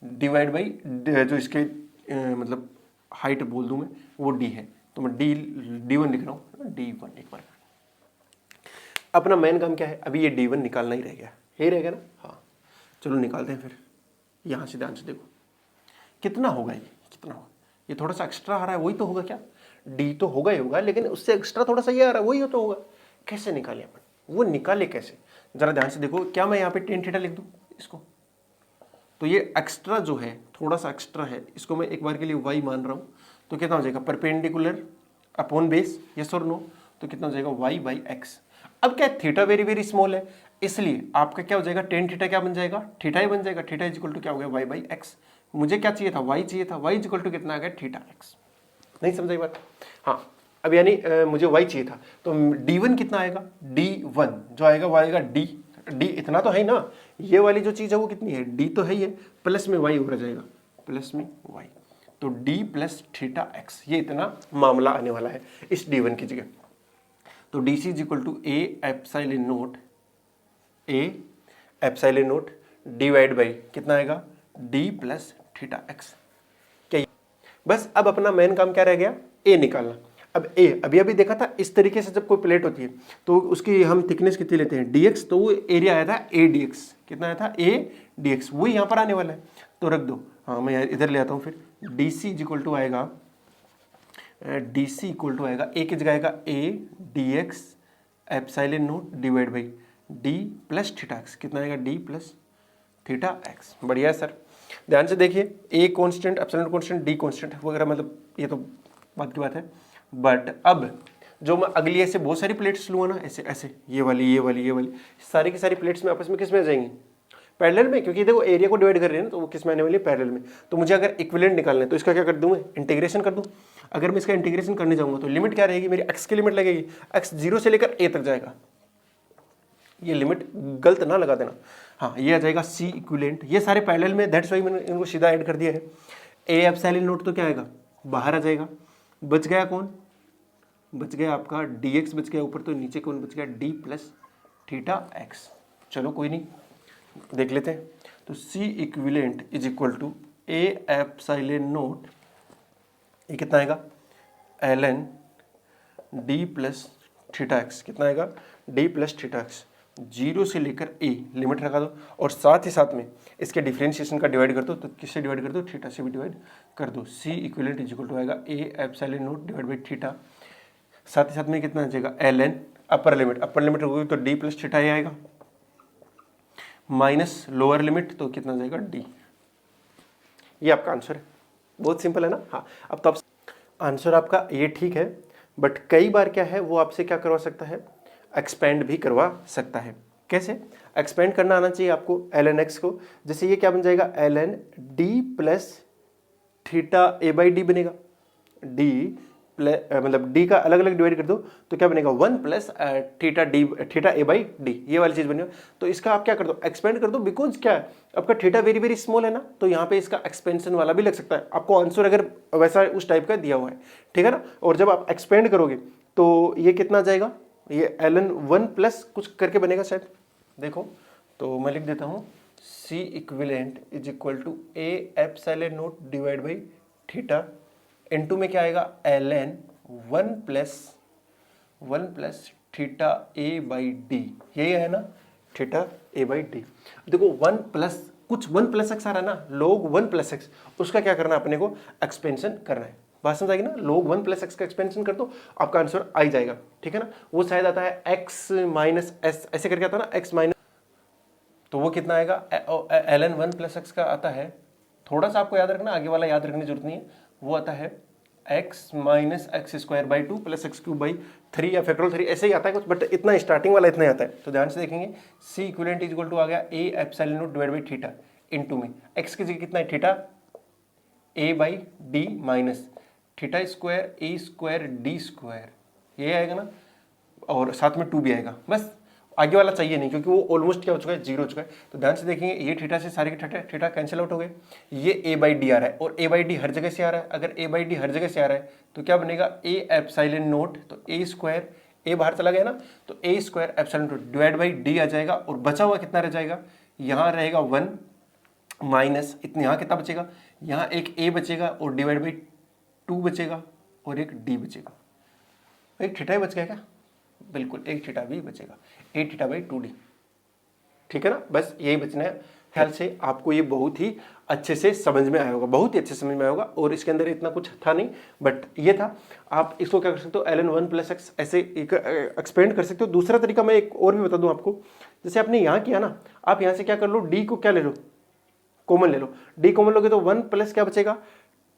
divide by जो इसके मतलब हाइट बोल दूं मैं, वो D है, तो मैं D1 लिख रहा हूँ, D1 एक बार। अपना मेन काम क्या है, अभी ये D1 निकालना ही रह गया, यही रहेगा ना। हाँ चलो निकालते हैं फिर। यहाँ से ध्यान से देखो कितना होगा, ये कितना होगा, ये थोड़ा सा एक्स्ट्रा आ रहा है, वही तो होगा क्या, D तो होगा ही होगा, लेकिन उससे एक्स्ट्रा थोड़ा सा ये आ रहा है, वही तो होगा। कैसे निकाले अपन, वो निकाले कैसे, जरा ध्यान से देखो। क्या मैं यहाँ पे टेन थीटा लिख दूँ इसको, तो ये एक्स्ट्रा जो है, थोड़ा सा एक्स्ट्रा है, इसको मैं एक बार के लिए y मान रहा हूँ। तो कितना हो जाएगा, परपेंडिकुलर अपॉन बेस, यस और नो, तो कितना हो जाएगा y बाई एक्स। अब क्या थीटा वेरी वेरी स्मॉल है, इसलिए आपका क्या हो जाएगा, टेन थीटा क्या बन जाएगा, थीटा ही बन जाएगा। थीटा इज इक्वल टू क्या हो गया, y बाई एक्स। मुझे क्या चाहिए था, y चाहिए था, y इज इक्वल टू कितना आ गया, थीटा एक्स। नहीं समझाई बात। हाँ अब यानी मुझे y चाहिए था, तो D1 कितना आएगा, D1 जो आएगा वो आएगा D इतना तो है ही ना, ये वाली जो चीज़ है वो कितनी है, D तो है ही है, प्लस में y हो जाएगा, प्लस में y, तो D प्लस थीटा एक्स, ये इतना मामला आने वाला है इस D1 की जगह। तो DC is equal to A epsilon naught, A epsilon note divide by कितना आएगा, D प्लस थीटा एक्स। क्या, बस अब अपना मेन काम क्या रह गया, A निकालना। अब A अभी अभी देखा था, इस तरीके से जब कोई प्लेट होती है तो उसकी हम थिकनेस कितनी लेते हैं, dx, तो वो एरिया आया था A dx, कितना आया था A dx, वही यहाँ पर आने वाला है, तो रख दो। हाँ मैं इधर ले आता हूँ फिर, DC इज इक्वल टू आएगा, DC इक्वल टू आएगा A की जगह आएगा A dx epsilon note divide by D plus theta X, कितना आएगा D प्लस थीटा एक्स। बढ़िया है सर, ध्यान से देखिए, A constant, epsilon constant, D constant वगैरह, मतलब ये तो बात की बात है। बट अब जो मैं अगली ऐसे बहुत सारी प्लेट्स लूँगा ना, ऐसे ऐसे, ये वाली ये वाली ये वाली, सारी की सारी प्लेट्स में आपस में किस में आ जाएंगी, पैरेलल में, क्योंकि देखो एरिया को डिवाइड कर रहे हैं ना, तो वो किस में आने वाली है, पैरेलल में। तो मुझे अगर इक्विवेलेंट निकालना है तो इसका क्या कर दूँ मैं, इंटीग्रेशन कर दूँ। अगर मैं इसका इंटीग्रेशन करने जाऊँगा तो लिमिट क्या रहेगी मेरी, एक्स की लिमिट लगेगी, एक्स 0 से लेकर a तक जाएगा, ये लिमिट गलत ना लगा देना। हाँ ये आ जाएगा C इक्विवेलेंट, ये सारे पैरेलल में, दैट्स वाई मैंने इनको सीधा ऐड कर दिया है। A एप्सिलॉन नोट तो क्या आएगा, बाहर आ जाएगा, बच गया कौन, बच गया आपका dx बच गया ऊपर, तो नीचे कौन बच गया, D प्लस थीटा एक्स। चलो कोई नहीं, देख लेते हैं। तो C equivalent is equal to A epsilon naught, ये कितना आएगा, ln D plus theta X, कितना आएगा, D प्लस थीटा एक्स, 0 से लेकर a लिमिट लगा दो, और साथ ही साथ में इसके डिफरेंशिएशन का डिवाइड कर दो, तो किससे डिवाइड कर दो, थीटा से भी डिवाइड कर दो। C equivalent is equal to आएगा A epsilon note divide by theta, साथ ही साथ में कितना आ जाएगा, ln अपर लिमिट होगी तो D प्लस थीटा ही आएगा, माइनस लोअर लिमिट तो कितना जाएगा, D। ये आपका आंसर है, बहुत सिंपल है ना। हाँ अब तो आप आंसर आपका ये ठीक है, बट कई बार क्या है वो आपसे क्या करवा सकता है, एक्सपेंड भी करवा सकता है। कैसे एक्सपेंड करना आना चाहिए आपको, ln x को, जैसे ये क्या बन जाएगा, ln D plus theta a by D बनेगा, D मतलब D का अलग अलग डिवाइड कर दो तो क्या बनेगा, 1 plus theta a by D, ये वाली चीज़ बनेगा। तो इसका आप क्या कर दो, एक्सपेंड कर दो, बिकॉज क्या है आपका थीटा वेरी वेरी स्मॉल है ना, तो यहाँ पे इसका एक्सपेंशन वाला भी लग सकता है, आपको आंसर अगर वैसा उस टाइप का दिया हुआ है, ठीक है ना। और जब आप एक्सपेंड करोगे तो ये कितना जाएगा, ये ln 1 प्लस कुछ करके बनेगा शायद, देखो तो मैं लिख देता हूँ, C equivalent is equal to A epsilon note divide by theta, into में क्या आएगा, ln 1 plus theta a by D, यही है ना, थीटा a बाई डी। देखो 1 प्लस कुछ 1 प्लस एक्स आ रहा है ना, log 1 प्लस एक्स, उसका क्या करना है अपने को, एक्सपेंशन करना है, बात समझ आएगी ना। log 1 प्लस एक्स का एक्सपेंशन कर दो, आपका आंसर आ ही जाएगा, ठीक है ना। वो शायद आता है x माइनस एस, ऐसे करके आता है ना, x माइनस, तो वो कितना आएगा, ln 1 प्लस एक्स का आता है, थोड़ा सा आपको याद रखना, आगे वाला याद रखने की जरूरत नहीं है, वो आता है x minus x square by 2 plus x cube by 3 या फैक्टोरियल 3 ऐसे ही आता है कुछ, बट इतना स्टार्टिंग वाला इतना ही आता है। तो ध्यान से देखेंगे, c equivalent is equal to आ गया a epsilon not divide by theta into में x की जगह कितना है theta a by d minus theta square a square d square, ये आएगा ना, और साथ में 2 भी आएगा, बस आगे वाला चाहिए नहीं क्योंकि वो ऑलमोस्ट क्या हो चुका है, 0 हो चुका है। तो ध्यान से देखेंगे, ये थीटा से सारे के थीटा कैंसिल आउट हो गए, ये a बाई डी आ रहा है और a बाई डी हर जगह से आ रहा है। अगर a बाई डी हर जगह से आ रहा है तो क्या बनेगा, a एप्सिलॉन नोट, तो a स्क्वायर, a बाहर चला गया ना, तो a square epsilon note divide by d आ जाएगा, और बचा हुआ कितना रह जाएगा, यहाँ रहेगा 1 माइनस इतने, यहाँ कितना बचेगा, यहाँ एक a बचेगा और डिवाइड बाई 2 बचेगा और एक d बचेगा, एक थीटा ही बच गया क्या, बिल्कुल एक थीटा भी बचेगा, ए थीटा बाई 2d, ठीक है ना, बस यही बचना है। ख्याल से आपको ये बहुत ही अच्छे से समझ में आया होगा, बहुत ही अच्छे से समझ में आया होगा, और इसके अंदर इतना कुछ था नहीं, बट ये था। आप इसको क्या कर सकते हो, ln 1 प्लस एक्स ऐसे एक्सपेंड कर सकते हो। दूसरा तरीका मैं एक और भी बता दूं आपको, जैसे आपने यहाँ किया ना, आप यहाँ से क्या कर लो, डी को क्या ले लो, कॉमन ले लो, डी कॉमन लोगे तो 1 प्लस क्या बचेगा,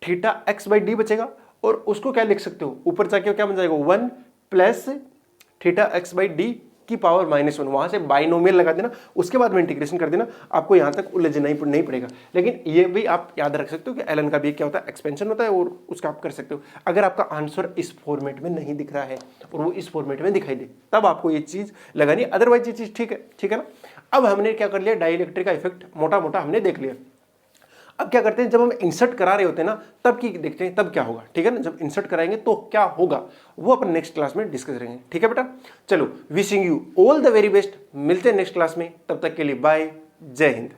थीटा एक्स बाई डी बचेगा, और उसको क्या लिख सकते हो, ऊपर जाके क्या बन जाएगा, 1 plus theta x by D की पावर -1, वहां से बाइनोमियल लगा देना, उसके बाद में इंटीग्रेशन कर देना, आपको यहां तक उलझना ही नहीं पड़ेगा। लेकिन ये भी आप याद रख सकते हो कि ln का भी क्या होता है, एक्सपेंशन होता है, और उसका आप कर सकते हो। अगर आपका आंसर इस फॉर्मेट में नहीं दिख रहा है और वो इस फॉर्मेट में दिखाई दे, तब आपको ये चीज लगानी, अदरवाइज ये चीज ठीक है ना। अब हमने क्या कर लिया, डाइलेक्ट्रिक का इफेक्ट मोटा मोटा हमने देख लिया। अब क्या करते हैं, जब हम इंसर्ट करा रहे होते हैं ना, तब की देखते हैं तब क्या होगा, ठीक है ना, जब इंसर्ट कराएंगे तो क्या होगा वो अपन नेक्स्ट क्लास में डिस्कस करेंगे, ठीक है बेटा। चलो, wishing you all the very best, मिलते हैं नेक्स्ट क्लास में, तब तक के लिए बाय, जय हिंद।